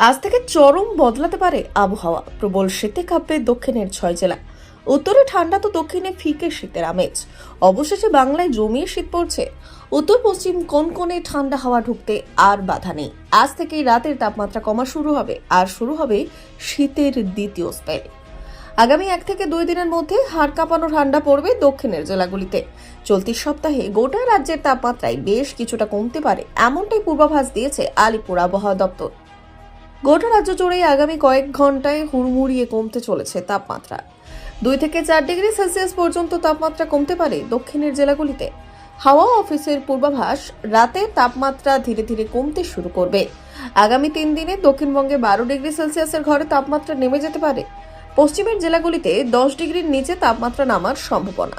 আজ থেকে চরম বদলাতে পারে আবহাওয়া। প্রবল শীতে কাঁপবে দক্ষিণের 6 জেলা। উত্তরে ঠান্ডা তো দক্ষিণে ফিকে শীতের আমেজ। অবশেষে বাংলায় জমিয়ে শীত পড়ছে। উত্তর পশ্চিম কোণে ঠান্ডা হাওয়া ঢুকতে আর বাধা নেই। আজ থেকেই রাতের তাপমাত্রা কমা শুরু হবে, আর শুরু হবে শীতের দ্বিতীয় স্পেল। আগামী 1 থেকে 2 দিনের মধ্যে হাড় কাঁপানো ঠান্ডা পড়বে দক্ষিণের জেলাগুলিতে। চলতি সপ্তাহে গোটা রাজ্যের তাপমাত্রায় বেশ কিছুটা কমতে পারে, এমনটাই পূর্বাভাস দিয়েছে আলিপুর আবহাওয়া দপ্তর। গোটা রাজ্য জুড়েই আগামী কয়েক ঘন্টায় হুড়মুড়িয়ে কমতে চলেছে তাপমাত্রা। 2 থেকে 4 ডিগ্রি সেলসিয়াস পর্যন্ত তাপমাত্রা কমতে পারে দক্ষিণের জেলাগুলিতে। হাওয়া অফিসের পূর্বাভাস, রাতে তাপমাত্রা ধীরে ধীরে কমতে শুরু করবে। আগামী 3 দিনে দক্ষিণবঙ্গে 12 ডিগ্রি সেলসিয়াসের ঘরে তাপমাত্রা নেমে যেতে পারে। পশ্চিমের জেলাগুলিতে 10 ডিগ্রির নিচে তাপমাত্রা নামার সম্ভাবনা।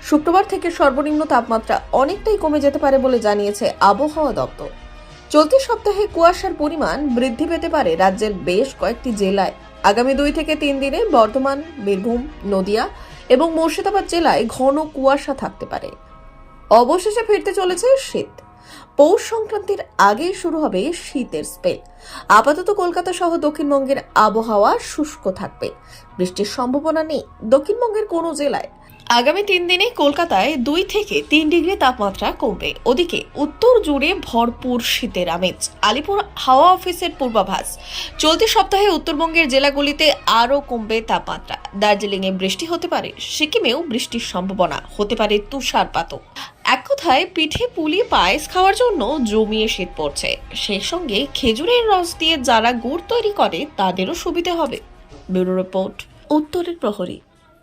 শুক্রবার থেকে সর্বনিম্ন তাপমাত্রা অনেকটাই কমে যেতে পারে বলে জানিয়েছে আবহাওয়া দপ্তর। চলতি সপ্তাহে কুয়াশার পরিমাণ বৃদ্ধি পেতে পারে রাজ্যের বেশ কয়েকটি জেলায়। আগামী 2 থেকে 3 দিনে বর্ধমান, বীরভূম, নদিয়া এবং মুর্শিদাবাদ জেলায় ঘন কুয়াশা থাকতে পারে। অবশেষে ফিরতে চলেছে শীত। পৌষ সংক্রান্তির আগেই শুরু হবে শীতের স্পেল। আপাতত কলকাতা সহ দক্ষিণবঙ্গের আবহাওয়া শুষ্ক থাকবে। বৃষ্টির সম্ভাবনা নেই দক্ষিণবঙ্গের কোনো জেলায়। আগামী 3 দিনে কলকাতায় 2 থেকে 3 ডিগ্রি তাপমাত্রা কমবে। ওদিকে উত্তর জুড়ে ভরপুর শীতের আমেজ। আলিপুর হাওয়া অফিসের পূর্বাভাস, চলতি সপ্তাহে উত্তরবঙ্গের জেলাগুলিতে আরও কমবে তাপমাত্রা। দার্জিলিংয়ে বৃষ্টি হতে পারে, সিকিমেও বৃষ্টির সম্ভাবনা, হতে পারে তুষারপাতও। এক কথায় পিঠে পুলি পায়েস খাওয়ার জন্য জমিয়ে শীত পড়ছে। সেই সঙ্গে খেজুরের রস দিয়ে যারা গুড় তৈরি করে তাদেরও সুবিধা হবে। ব্যুরো রিপোর্ট, উত্তরের প্রহরী।